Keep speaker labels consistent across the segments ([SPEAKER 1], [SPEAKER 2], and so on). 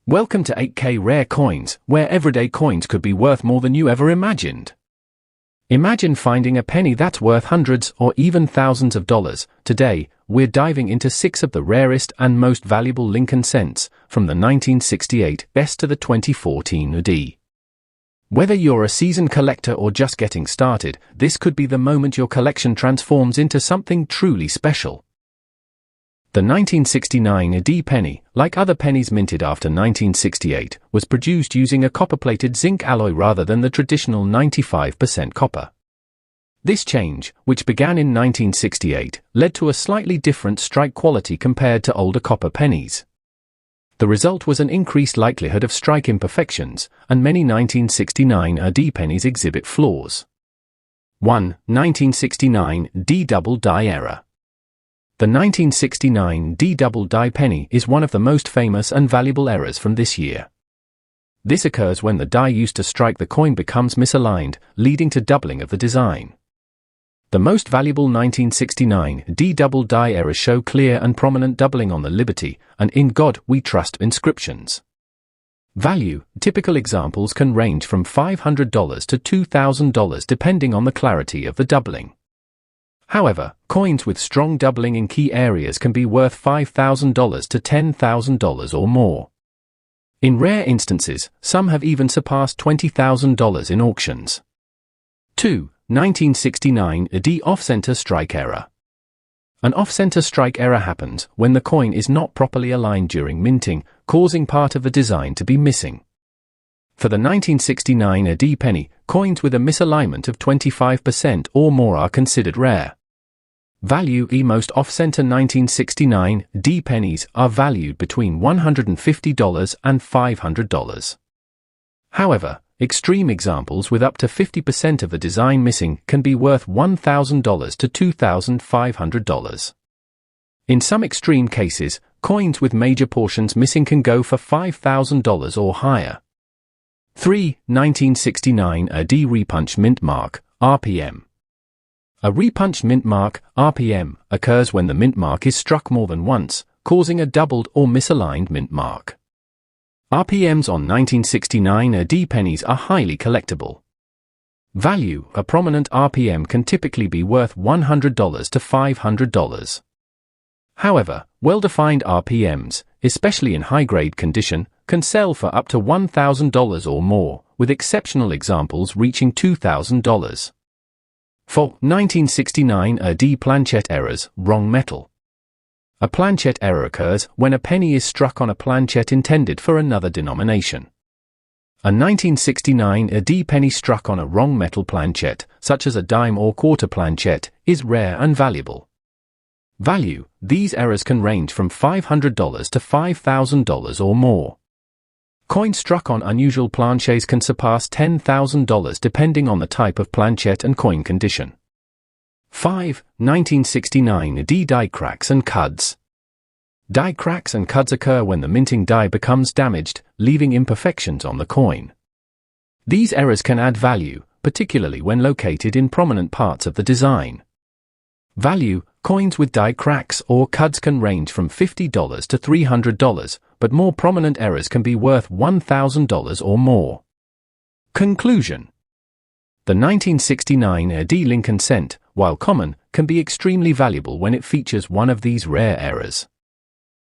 [SPEAKER 1] Welcome to 8K Rare Coins, where everyday coins could be worth more than you ever imagined. Imagine finding a penny that's worth hundreds or even thousands of dollars. Today, we're diving into 6 of the rarest and most valuable Lincoln cents, from the 1968 best to the 2014 UD. Whether you're a seasoned collector or just getting started, this could be the moment your collection transforms into something truly special. The 1969 UD penny, like other pennies minted after 1968, was produced using a copper-plated zinc alloy rather than the traditional 95% copper. This change, which began in 1968, led to a slightly different strike quality compared to older copper pennies. The result was an increased likelihood of strike imperfections, and many 1969 UD pennies exhibit flaws. 1. 1969 UD double die error. The 1969 UD double die penny is one of the most famous and valuable errors from this year. This occurs when the die used to strike the coin becomes misaligned, leading to doubling of the design. The most valuable 1969 UD double die errors show clear and prominent doubling on the Liberty and "In God We Trust" inscriptions. Value: typical examples can range from $500 to $2,000 depending on the clarity of the doubling. However, coins with strong doubling in key areas can be worth $5,000 to $10,000 or more. In rare instances, some have even surpassed $20,000 in auctions. 2. 1969 UD off-center strike error. An off-center strike error happens when the coin is not properly aligned during minting, causing part of the design to be missing. For the 1969 UD penny, coins with a misalignment of 25% or more are considered rare. Value: most off-center 1969 UD pennies are valued between $150 and $500. However, extreme examples with up to 50% of the design missing can be worth $1,000 to $2,500. In some extreme cases, coins with major portions missing can go for $5,000 or higher. 3. 1969 UD repunch mint mark, RPM. A repunched mint mark, RPM, occurs when the mint mark is struck more than once, causing a doubled or misaligned mint mark. RPMs on 1969 UD pennies are highly collectible. Value: a prominent RPM can typically be worth $100 to $500. However, well-defined RPMs, especially in high-grade condition, can sell for up to $1,000 or more, with exceptional examples reaching $2,000. 4. 1969 UD planchette errors, wrong metal. A planchette error occurs when a penny is struck on a planchette intended for another denomination. A 1969 UD penny struck on a wrong metal planchette, such as a dime or quarter planchette, is rare and valuable. Value: these errors can range from $500 to $5,000 or more. Coins struck on unusual planchets can surpass $10,000 depending on the type of planchette and coin condition. 5. 1969 UD die cracks and cuds. Die cracks and cuds occur when the minting die becomes damaged, leaving imperfections on the coin. These errors can add value, particularly when located in prominent parts of the design. Value: coins with die cracks or cuds can range from $50 to $300, but more prominent errors can be worth $1,000 or more. Conclusion: the 1969 UD Lincoln cent, while common, can be extremely valuable when it features one of these rare errors.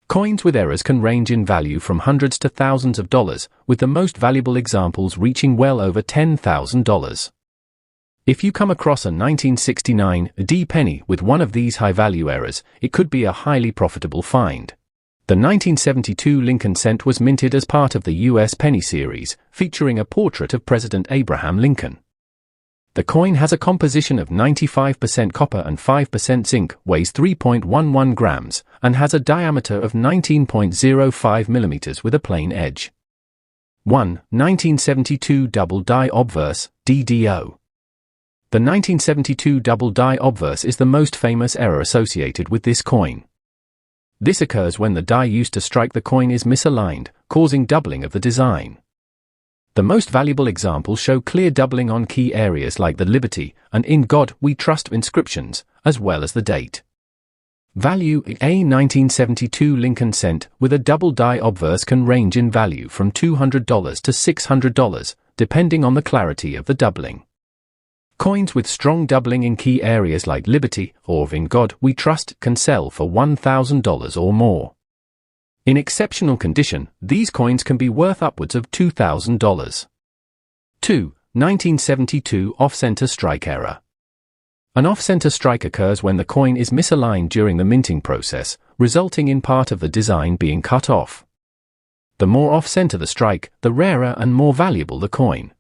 [SPEAKER 1] Coins with errors can range in value from hundreds to thousands of dollars, with the most valuable examples reaching well over $10,000. If you come across a 1969 UD penny with one of these high-value errors, it could be a highly profitable find. The 1972 Lincoln cent was minted as part of the U.S. penny series, featuring a portrait of President Abraham Lincoln. The coin has a composition of 95% copper and 5% zinc, weighs 3.11 grams, and has a diameter of 19.05 millimeters with a plain edge. 1. 1972 double die obverse, DDO. The 1972 double die obverse is the most famous error associated with this coin. This occurs when the die used to strike the coin is misaligned, causing doubling of the design. The most valuable examples show clear doubling on key areas like the Liberty and "In God We Trust" inscriptions, as well as the date. Value: a 1972 Lincoln cent with a double die obverse can range in value from $200 to $600, depending on the clarity of the doubling. Coins with strong doubling in key areas like Liberty or In God We Trust can sell for $1,000 or more. In exceptional condition, these coins can be worth upwards of $2,000. 2. 1972 Off-center strike error. An off-center strike occurs when the coin is misaligned during the minting process, resulting in part of the design being cut off. The more off-center the strike, the rarer and more valuable the coin.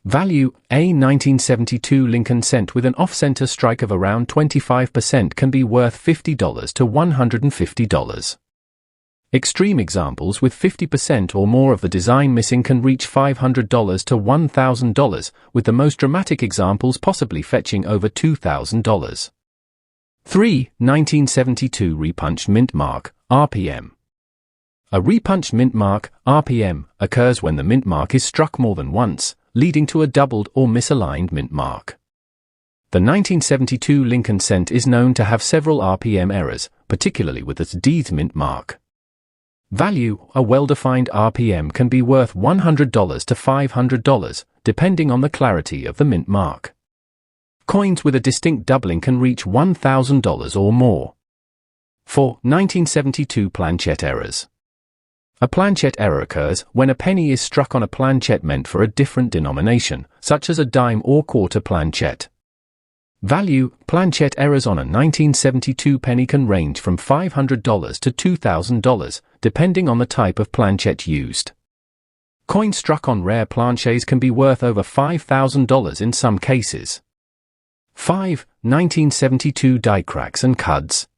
[SPEAKER 1] Value: a 1972 Lincoln cent with an off-center strike of around 25% can be worth $50 to $150. Extreme examples with 50% or more of the design missing can reach $500 to $1,000, with the most dramatic examples possibly fetching over $2,000. 3. 1972 Repunched mint mark, RPM. A repunched mint mark, RPM, occurs when the mint mark is struck more than once, leading to a doubled or misaligned mint mark. The 1972 Lincoln cent is known to have several RPM errors, particularly with its D's mint mark. Value: a well-defined RPM can be worth $100 to $500, depending on the clarity of the mint mark. Coins with a distinct doubling can reach $1,000 or more. 4. 1972 Planchette errors. A planchette error occurs when a penny is struck on a planchette meant for a different denomination, such as a dime or quarter planchette. Value: planchette errors on a 1972 penny can range from $500 to $2,000, depending on the type of planchette used. Coins struck on rare planchets can be worth over $5,000 in some cases. 5. 1972 Die cracks and cuds.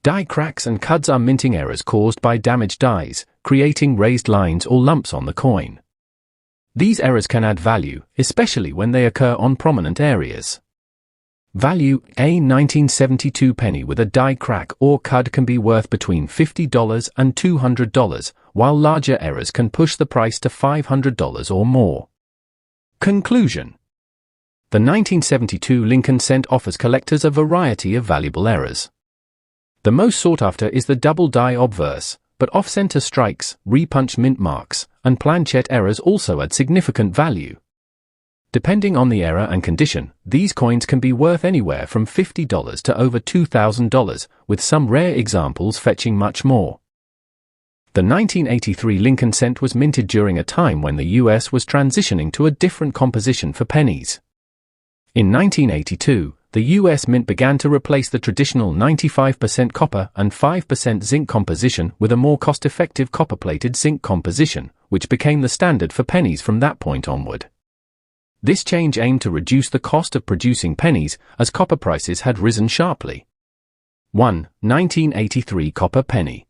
[SPEAKER 1] Die cracks and cuds are minting errors caused by damaged dies, creating raised lines or lumps on the coin. These errors can add value, especially when they occur on prominent areas. Value: a 1972 penny with a die crack or cud can be worth between $50 and $200, while larger errors can push the price to $500 or more. Conclusion: the 1972 Lincoln cent offers collectors a variety of valuable errors. The most sought after is the double die obverse, but off-center strikes, repunch mint marks, and planchette errors also add significant value. Depending on the error and condition, these coins can be worth anywhere from $50 to over $2,000, with some rare examples fetching much more. The 1983 Lincoln cent was minted during a time when the US was transitioning to a different composition for pennies. In 1982, the US Mint began to replace the traditional 95% copper and 5% zinc composition with a more cost-effective copper-plated zinc composition, which became the standard for pennies from that point onward. This change aimed to reduce the cost of producing pennies, as copper prices had risen sharply. 1. 1983 Copper Penny.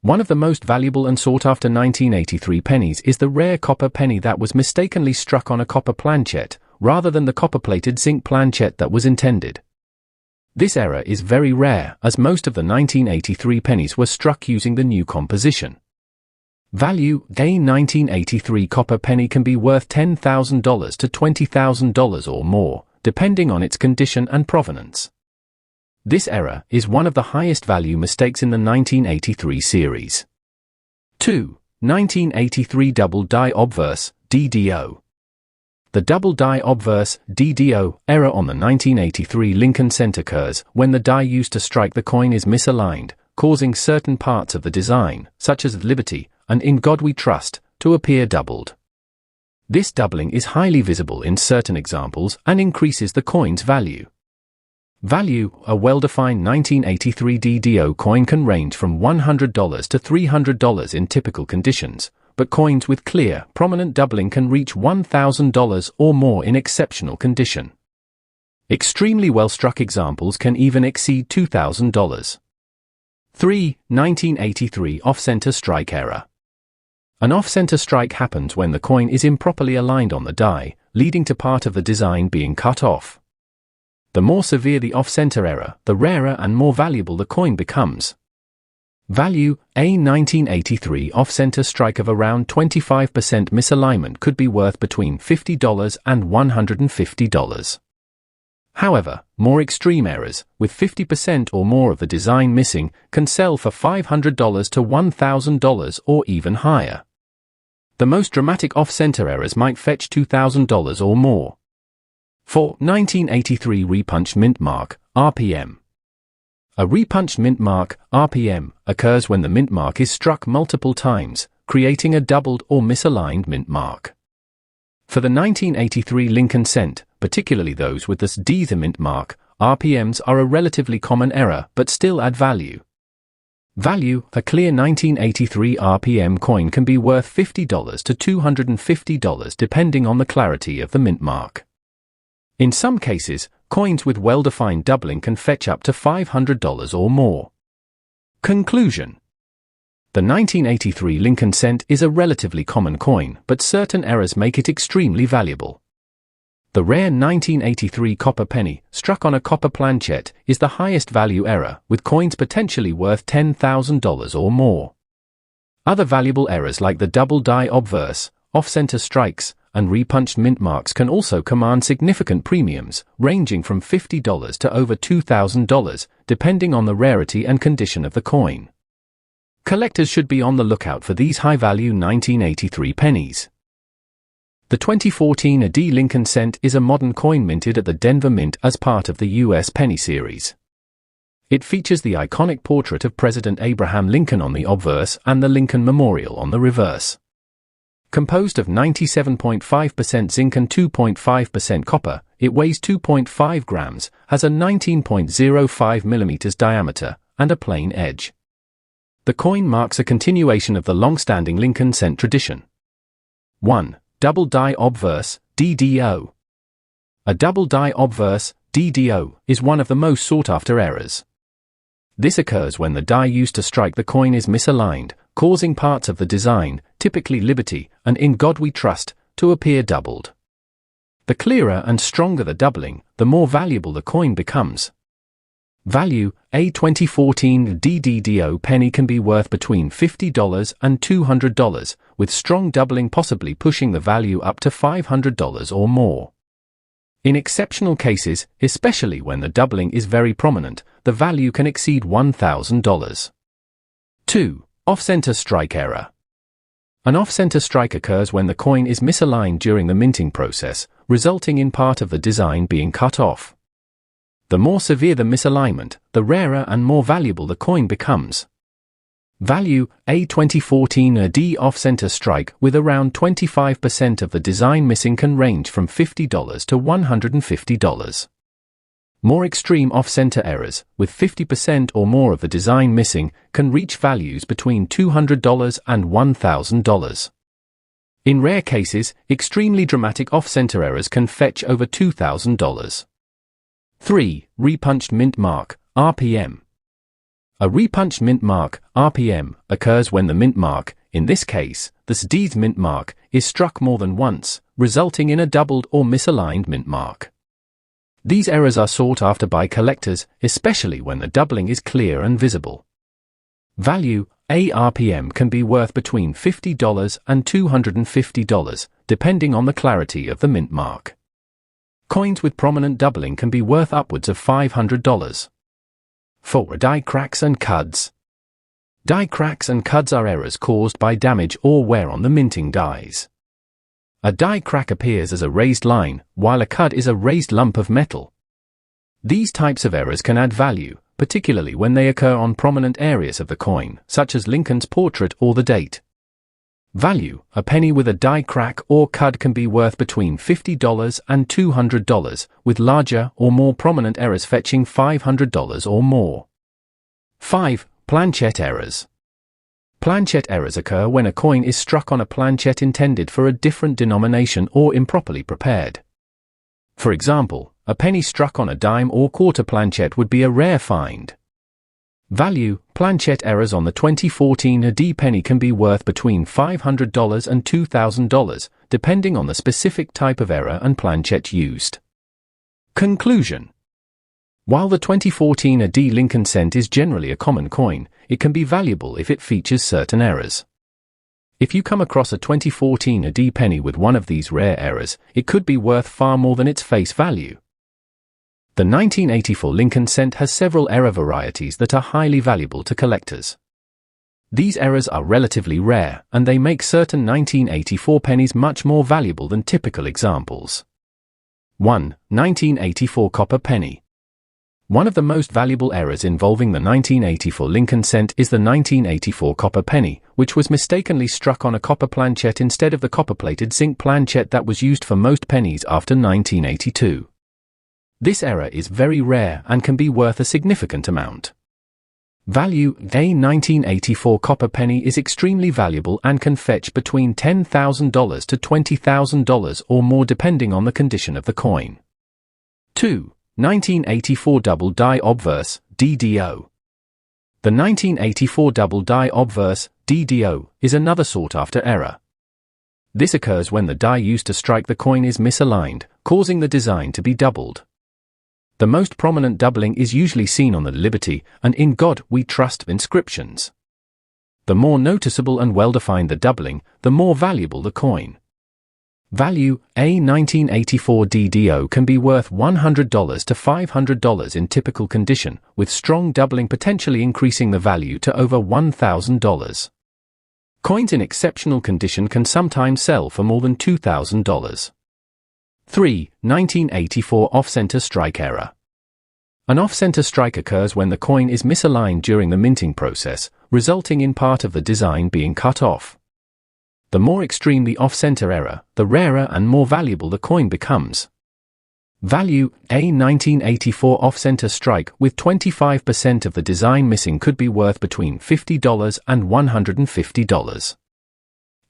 [SPEAKER 1] One of the most valuable and sought-after 1983 pennies is the rare copper penny that was mistakenly struck on a copper planchette, rather than the copper-plated zinc planchette that was intended. This error is very rare, as most of the 1983 pennies were struck using the new composition. Value: a 1983 copper penny can be worth $10,000 to $20,000 or more, depending on its condition and provenance. This error is one of the highest value mistakes in the 1983 series. 2. 1983 Double Die Obverse, DDO. The double die obverse, DDO, error on the 1983 Lincoln cent occurs when the die used to strike the coin is misaligned, causing certain parts of the design, such as Liberty and In God We Trust, to appear doubled. This doubling is highly visible in certain examples and increases the coin's value. Value: a well-defined 1983 DDO coin can range from $100 to $300 in typical conditions, but coins with clear, prominent doubling can reach $1,000 or more in exceptional condition. Extremely well-struck examples can even exceed $2,000. 3. 1983 Off-center strike error. An off-center strike happens when the coin is improperly aligned on the die, leading to part of the design being cut off. The more severe the off-center error, the rarer and more valuable the coin becomes. Value: a 1983 off-center strike of around 25% misalignment could be worth between $50 and $150. However, more extreme errors, with 50% or more of the design missing, can sell for $500 to $1,000 or even higher. The most dramatic off-center errors might fetch $2,000 or more. 4. 1983 repunched mint mark, RPM. A repunched mint mark, RPM, occurs when the mint mark is struck multiple times, creating a doubled or misaligned mint mark. For the 1983 Lincoln cent, particularly those with the D mint mark, RPMs are a relatively common error but still add value. Value: a clear 1983 RPM coin can be worth $50 to $250 depending on the clarity of the mint mark. In some cases, coins with well-defined doubling can fetch up to $500 or more. Conclusion: the 1983 Lincoln cent is a relatively common coin, but certain errors make it extremely valuable. The rare 1983 copper penny, struck on a copper planchette, is the highest value error, with coins potentially worth $10,000 or more. Other valuable errors like the double die obverse, off-center strikes, and repunched mint marks can also command significant premiums, ranging from $50 to over $2,000, depending on the rarity and condition of the coin. Collectors should be on the lookout for these high-value 1983 pennies. The 2014 AD Lincoln cent is a modern coin minted at the Denver Mint as part of the U.S. penny series. It features the iconic portrait of President Abraham Lincoln on the obverse and the Lincoln Memorial on the reverse. Composed of 97.5% zinc and 2.5% copper, it weighs 2.5 grams, has a 19.05 mm diameter, and a plain edge. The coin marks a continuation of the long-standing Lincoln cent tradition. 1. Double die obverse, DDO. A double die obverse, DDO, is one of the most sought-after errors. This occurs when the die used to strike the coin is misaligned, causing parts of the design, typically Liberty and In God We Trust, to appear doubled. The clearer and stronger the doubling, the more valuable the coin becomes. Value: a 2014 DDO penny can be worth between $50 and $200, with strong doubling possibly pushing the value up to $500 or more. In exceptional cases, especially when the doubling is very prominent, the value can exceed $1,000. 2. Off-center strike error. An off-center strike occurs when the coin is misaligned during the minting process, resulting in part of the design being cut off. The more severe the misalignment, the rarer and more valuable the coin becomes. Value: a 2014 AD off-center strike with around 25% of the design missing can range from $50 to $150. More extreme off-center errors, with 50% or more of the design missing, can reach values between $200 and $1,000. In rare cases, extremely dramatic off-center errors can fetch over $2,000. 3. Repunched mint mark, RPM. A repunched mint mark, RPM, occurs when the mint mark, in this case, the D mint mark, is struck more than once, resulting in a doubled or misaligned mint mark. These errors are sought after by collectors, especially when the doubling is clear and visible. Value: a RPM can be worth between $50 and $250, depending on the clarity of the mint mark. Coins with prominent doubling can be worth upwards of $500. 4. Die cracks and cuds. Die cracks and cuds are errors caused by damage or wear on the minting dies. A die crack appears as a raised line, while a cud is a raised lump of metal. These types of errors can add value, particularly when they occur on prominent areas of the coin, such as Lincoln's portrait or the date. Value: a penny with a die crack or cud can be worth between $50 and $200, with larger or more prominent errors fetching $500 or more. 5. Planchette errors. Planchette errors occur when a coin is struck on a planchette intended for a different denomination or improperly prepared. For example, a penny struck on a dime or quarter planchette would be a rare find. Value: planchette errors on the 2014 AD penny can be worth between $500 and $2,000, depending on the specific type of error and planchette used. Conclusion: while the 2014 AD Lincoln cent is generally a common coin, it can be valuable if it features certain errors. If you come across a 2014 AD penny with one of these rare errors, it could be worth far more than its face value. The 1984 Lincoln cent has several error varieties that are highly valuable to collectors. These errors are relatively rare, and they make certain 1984 pennies much more valuable than typical examples. 1. 1984 copper penny. One of the most valuable errors involving the 1984 Lincoln cent is the 1984 copper penny, which was mistakenly struck on a copper planchet instead of the copper-plated zinc planchet that was used for most pennies after 1982. This error is very rare and can be worth a significant amount. Value: a 1984 copper penny is extremely valuable and can fetch between $10,000 to $20,000 or more depending on the condition of the coin. 2. 1984 double die obverse, DDO. The 1984 double die obverse, DDO, is another sought-after error. This occurs when the die used to strike the coin is misaligned, causing the design to be doubled. The most prominent doubling is usually seen on the Liberty and "In God We Trust" inscriptions. The more noticeable and well-defined the doubling, the more valuable the coin. Value: a 1984 DDO can be worth $100 to $500 in typical condition, with strong doubling potentially increasing the value to over $1,000. Coins in exceptional condition can sometimes sell for more than $2,000. 3. 1984 off-center strike error. An off-center strike occurs when the coin is misaligned during the minting process, resulting in part of the design being cut off. The more extreme the off-center error, the rarer and more valuable the coin becomes. Value: a 1984 off-center strike with 25% of the design missing could be worth between $50 and $150.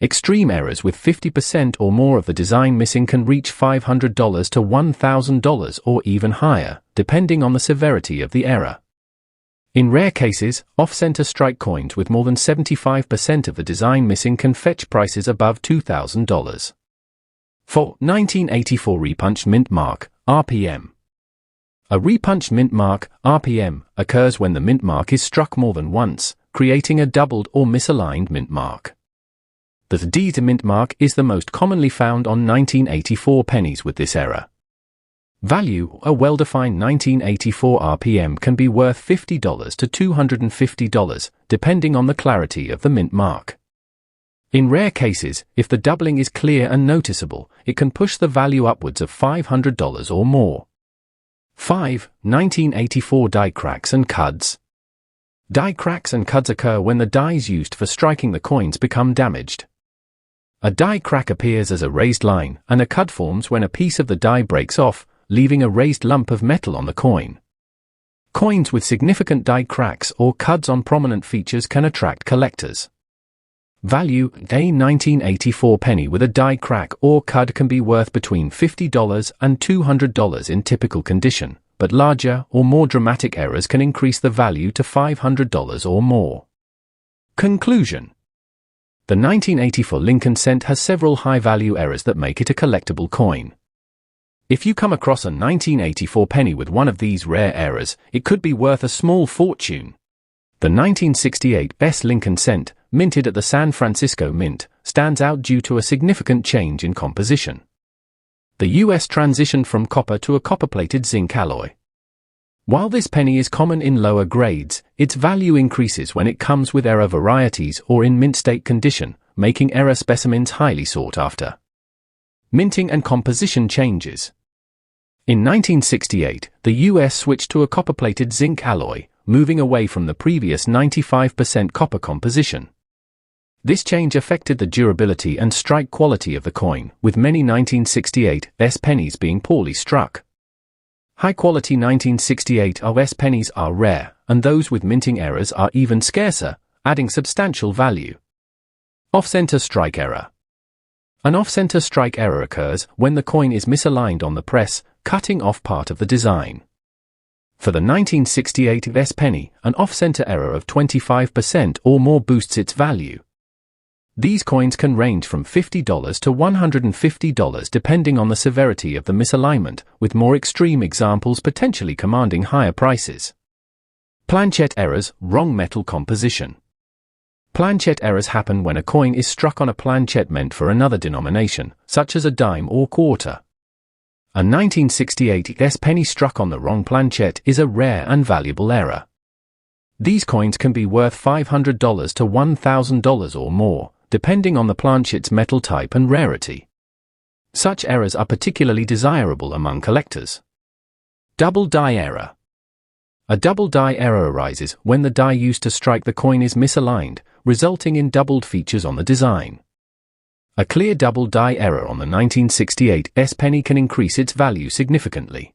[SPEAKER 1] Extreme errors with 50% or more of the design missing can reach $500 to $1,000 or even higher, depending on the severity of the error. In rare cases, off-center strike coins with more than 75% of the design missing can fetch prices above $2,000. 4. 1984 repunched mint mark, RPM. A repunched mint mark, RPM, occurs when the mint mark is struck more than once, creating a doubled or misaligned mint mark. The D to mint mark is the most commonly found on 1984 pennies with this error. Value: a well-defined 1984 RPM can be worth $50 to $250, depending on the clarity of the mint mark. In rare cases, if the doubling is clear and noticeable, it can push the value upwards of $500 or more. 5. 1984 die cracks and cuds. Die cracks and cuds occur when the dies used for striking the coins become damaged. A die crack appears as a raised line, and a cud forms when a piece of the die breaks off, leaving a raised lump of metal on the coin. Coins with significant die cracks or cuds on prominent features can attract collectors. Value: a 1984 penny with a die crack or cud can be worth between $50 and $200 in typical condition, but larger or more dramatic errors can increase the value to $500 or more. Conclusion: the 1984 Lincoln cent has several high-value errors that make it a collectible coin. If you come across a 1984 penny with one of these rare errors, it could be worth a small fortune. The 1968 Best Lincoln cent, minted at the San Francisco Mint, stands out due to a significant change in composition. The U.S. transitioned from copper to a copper-plated zinc alloy. While this penny is common in lower grades, its value increases when it comes with error varieties or in mint state condition, making error specimens highly sought after. Minting and composition changes. In 1968, the U.S. switched to a copper-plated zinc alloy, moving away from the previous 95% copper composition. This change affected the durability and strike quality of the coin, with many 1968 S pennies being poorly struck. High-quality 1968 S pennies are rare, and those with minting errors are even scarcer, adding substantial value. Off-center strike error. An off-center strike error occurs when the coin is misaligned on the press, cutting off part of the design. For the 1968 S penny, an off-center error of 25% or more boosts its value. These coins can range from $50 to $150 depending on the severity of the misalignment, with more extreme examples potentially commanding higher prices. Planchet errors, wrong metal composition. Planchet errors happen when a coin is struck on a planchet meant for another denomination, such as a dime or quarter. A 1968 S penny struck on the wrong planchet is a rare and valuable error. These coins can be worth $500 to $1,000 or more, depending on the planchet's metal type and rarity. Such errors are particularly desirable among collectors. Double die error. A double die error arises when the die used to strike the coin is misaligned, resulting in doubled features on the design. A clear double die error on the 1968 S penny can increase its value significantly.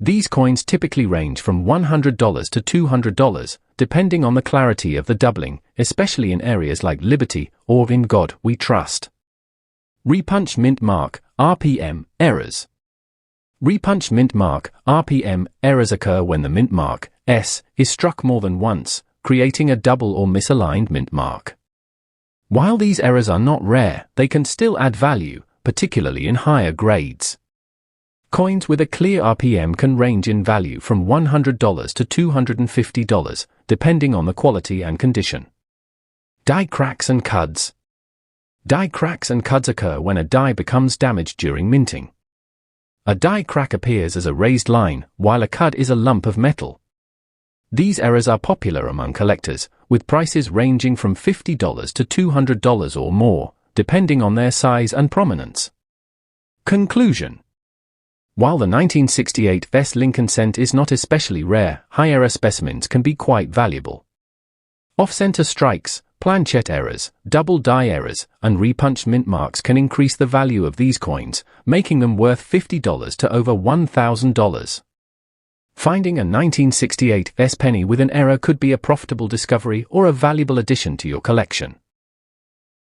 [SPEAKER 1] These coins typically range from $100 to $200, depending on the clarity of the doubling, especially in areas like Liberty or In God We Trust. Repunch mint mark, RPM, errors. Repunch mint mark, RPM, errors occur when the mint mark, S, is struck more than once, creating a double or misaligned mint mark. While these errors are not rare, they can still add value, particularly in higher grades. Coins with a clear RPM can range in value from $100 to $250, depending on the quality and condition. Die cracks and cuds. Die cracks and cuds occur when a die becomes damaged during minting. A die crack appears as a raised line, while a cud is a lump of metal. These errors are popular among collectors, with prices ranging from $50 to $200 or more, depending on their size and prominence. Conclusion. While the 1968 S Lincoln cent is not especially rare, high-error specimens can be quite valuable. Off-center strikes, planchet errors, double die errors, and repunched mint marks can increase the value of these coins, making them worth $50 to over $1,000. Finding a 1968 S penny with an error could be a profitable discovery or a valuable addition to your collection.